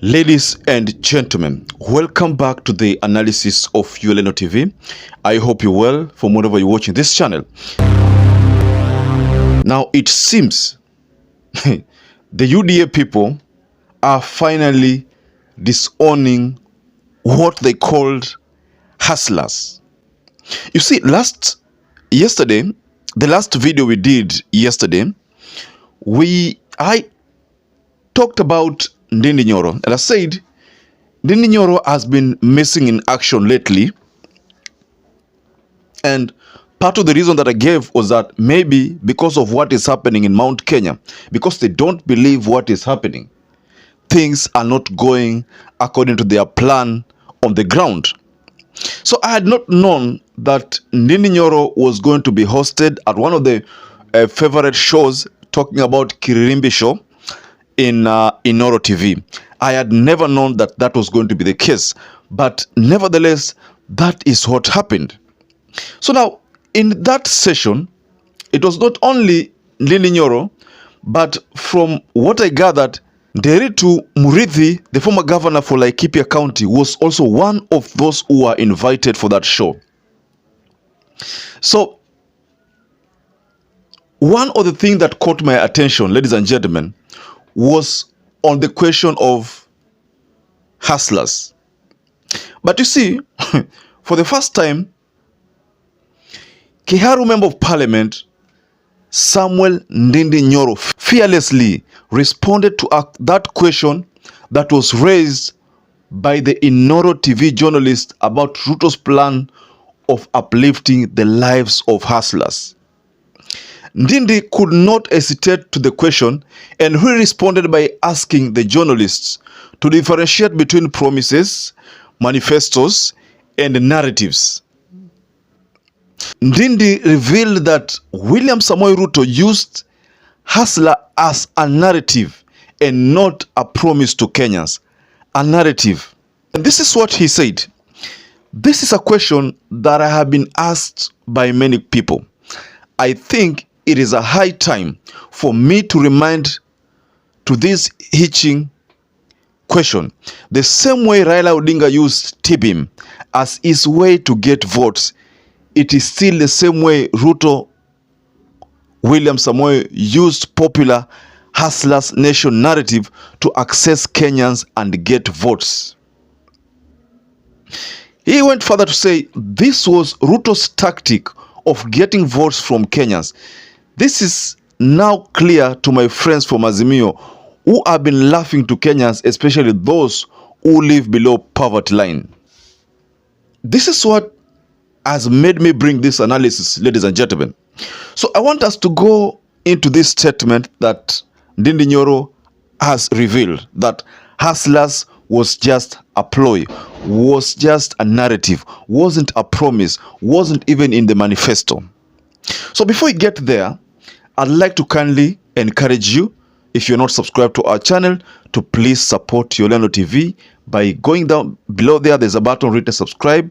Ladies and gentlemen, welcome back to the analysis of YOLENO TV. I hope you're well from wherever you're watching this channel. Now, it seems the UDA people are finally disowning what they called hustlers. You see, the last video we did yesterday, I talked about NYORO, and I said NYORO has been missing in action lately, and part of the reason that I gave was that maybe because of what is happening in Mount Kenya, because they don't believe what is happening, things are not going according to their plan on the ground. So I had not known that NYORO was going to be hosted at one of the favorite shows, talking about KIRIRIMBI show in INOORO TV. I had never known that that was going to be the case, but nevertheless, that is what happened. So now, in that session, it was not only NYORO, but from what I gathered, Nderitu Murithi, the former governor for Laikipia County, was also one of those who were invited for that show. So, one of the things that caught my attention, ladies and gentlemen, was on the question of hustlers. But you see, for the first time, Kiharu Member of Parliament Samuel NYORO fearlessly responded to that question that was raised by the INOORO TV journalist about Ruto's plan of uplifting the lives of hustlers. Ndindi could not hesitate to the question, and he responded by asking the journalists to differentiate between promises, manifestos, and narratives. Ndindi revealed that William Samoei Ruto used hustler as a narrative and not a promise to Kenyans. A narrative. And this is what he said. This is a question that I have been asked by many people. I think it is a high time for me to remind to this hitching question. The same way Raila Odinga used TBIM as his way to get votes, it is still the same way Ruto, William Samoei, used popular hustlers nation narrative to access Kenyans and get votes. He went further to say this was Ruto's tactic of getting votes from Kenyans. This is now clear to my friends from Azimio who have been laughing to Kenyans, especially those who live below poverty line. This is what has made me bring this analysis, ladies and gentlemen. So I want us to go into this statement that NYORO has revealed, that hustlers was just a ploy, was just a narrative, wasn't a promise, wasn't even in the manifesto. So before we get there, I'd like to kindly encourage you, if you're not subscribed to our channel, to please support YOLENO TV by going down below there. There's a button written subscribe,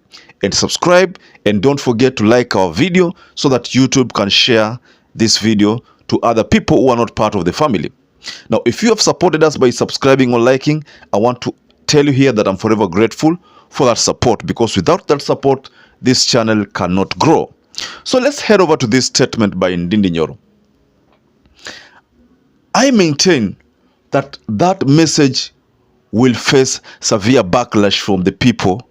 and don't forget to like our video so that YouTube can share this video to other people who are not part of the family. Now, if you have supported us by subscribing or liking, I want to tell you here that I'm forever grateful for that support, because without that support, this channel cannot grow. So let's head over to this statement by NYORO. I maintain that that message will face severe backlash from the people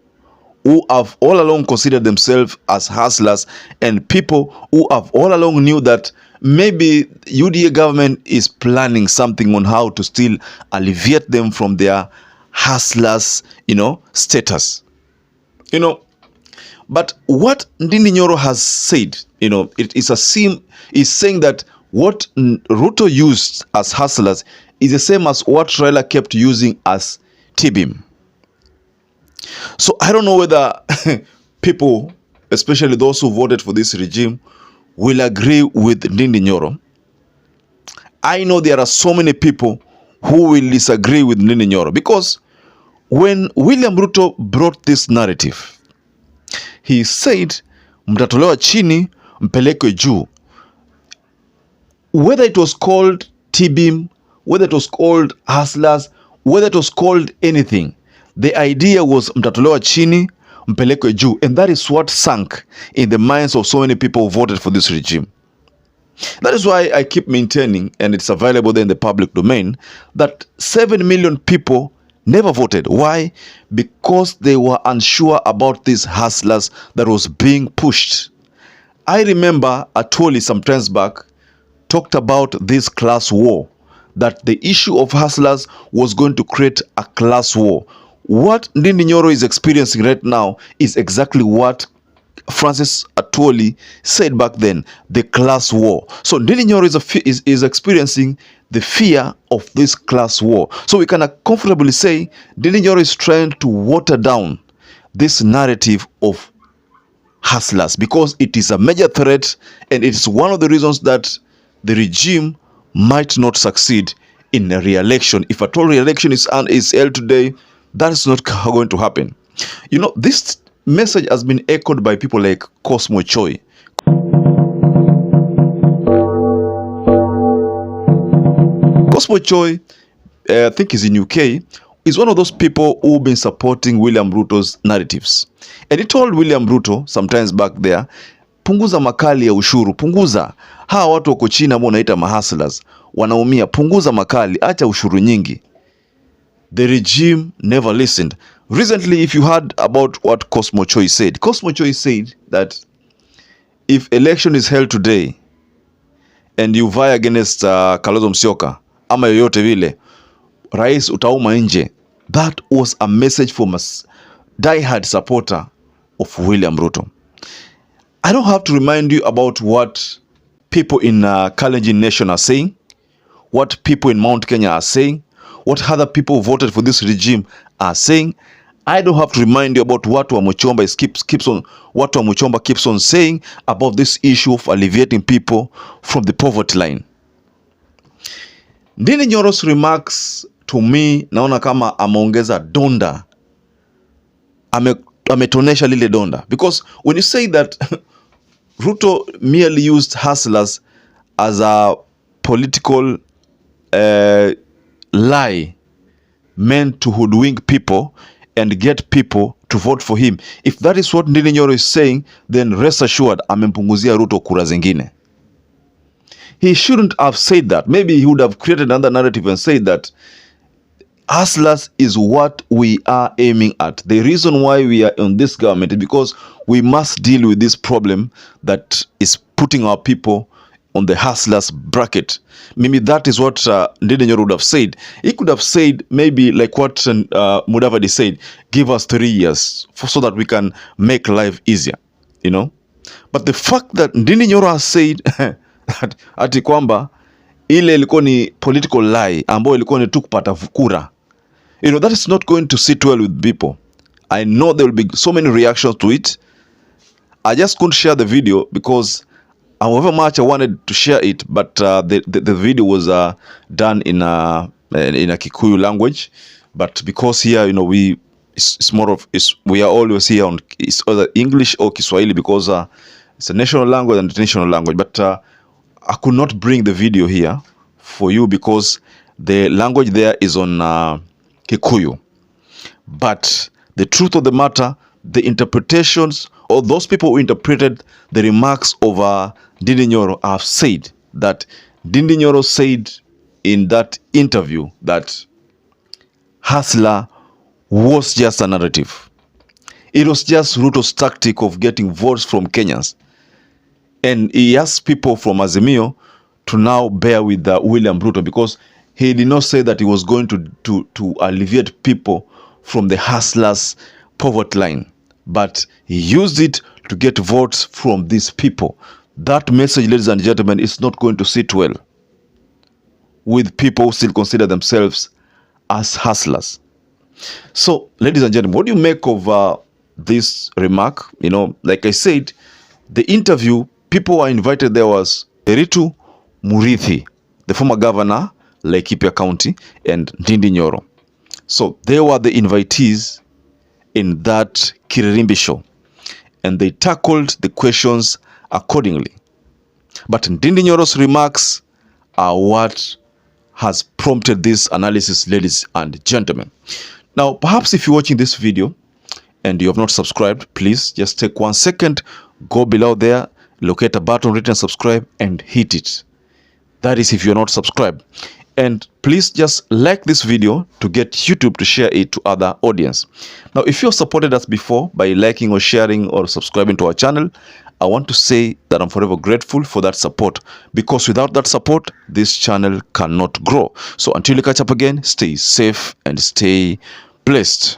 who have all along considered themselves as hustlers, and people who have all along knew that maybe UDA government is planning something on how to still alleviate them from their hustlers, status. But what NYORO has said, it is saying that what Ruto used as hustlers is the same as what Raila kept using as TBIM. So I don't know whether people, especially those who voted for this regime, will agree with NYORO. I know there are so many people who will disagree with NYORO, because when William Ruto brought this narrative, he said, mtatolewa chini, mpelekwe juu. Whether it was called TBIM, whether it was called hustlers, whether it was called anything, the idea was mtatolewa chini, mpelekwe juu, and that is what sank in the minds of so many people who voted for this regime. That is why I keep maintaining, and it's available there in the public domain, that 7 million people never voted. Why? Because they were unsure about these hustlers that was being pushed. I remember Atwoli some times back talked about this class war, that the issue of hustlers was going to create a class war. What Ndindi Nyoro is experiencing right now is exactly what Francis Atwoli said back then, the class war. So Ndindi Nyoro is experiencing the fear of this class war. So we can comfortably say Ndindi Nyoro is trying to water down this narrative of hustlers because it is a major threat, and it is one of the reasons that the regime might not succeed in a re-election. If at all re-election is held today, that is not going to happen. You know, this message has been echoed by people like Cosmo Choi. Cosmo Choi, I think he's in UK, is one of those people who've been supporting William Ruto's narratives. And he told William Ruto sometimes back there, punguza makali ya ushuru, punguza. Hawa watu wako chini ambao wanaita mahustlers wanaumia, punguza makali, acha ushuru nyingi. The regime never listened. Recently, if you heard about what Cosmo Choi said, Cosmo Choi said that if election is held today and you vie against Kalonzo Musyoka ama yoyote vile, rais utauma nje. That was a message from a die-hard supporter of William Ruto. I don't have to remind you about what people in Kalenjin Nation are saying, what people in Mount Kenya are saying, what other people who voted for this regime are saying. I don't have to remind you about what Muchomba keeps on saying about this issue of alleviating people from the poverty line. Ndindi Nyoro's remarks to me, naona kama ameongeza donda, ametonesha lile donda, because when you say that Ruto merely used hustlers as a political lie meant to hoodwink people and get people to vote for him. If that is what Ndindi Nyoro is saying, then rest assured amempunguzia Ruto kura zingine. He shouldn't have said that. Maybe he would have created another narrative and said that hustlers is what we are aiming at. The reason why we are on this government is because we must deal with this problem that is putting our people on the hustlers bracket. Maybe that is what Ndindi Nyoro would have said. He could have said maybe like what Mudavadi said, give us 3 years so that we can make life easier, you know. But the fact that Ndindi Nyoro has said ati kwamba ile ilikuwa ni political lie ambayo ilikuwa ni tu kupata kura, you know, that is not going to sit well with people. I know there will be so many reactions to it. I just couldn't share the video because however much I wanted to share it, but the video was done in a Kikuyu language. But because here, you know, we are always here on either English or Kiswahili because it's a national language and international language. But I could not bring the video here for you because the language there is on Kikuyu. But the truth of the matter, the interpretations or those people who interpreted the remarks of Ndindi Nyoro have said that Ndindi Nyoro said in that interview that hustler was just a narrative. It was just Ruto's tactic of getting votes from Kenyans. And he asked people from Azimio to now bear with William Ruto because he did not say that he was going to alleviate people from the hustlers' poverty line, but he used it to get votes from these people. That message, ladies and gentlemen, is not going to sit well with people who still consider themselves as hustlers. So, ladies and gentlemen, what do you make of this remark? You know, like I said, the interview, people who are invited there was Eritu Murithi, the former governor, Laikipia County, and Ndindi Nyoro. So they were the invitees in that Kiririmbi show, and they tackled the questions accordingly. But Ndindi Nyoro's remarks are what has prompted this analysis, ladies and gentlemen. Now, perhaps if you're watching this video and you have not subscribed, please just take 1 second, go below there, locate a button written subscribe and hit it. That is if you're not subscribed. And please just like this video to get YouTube to share it to other audience. Now, if you've supported us before by liking or sharing or subscribing to our channel, I want to say that I'm forever grateful for that support, because without that support, this channel cannot grow. So until you catch up again, stay safe and stay blessed.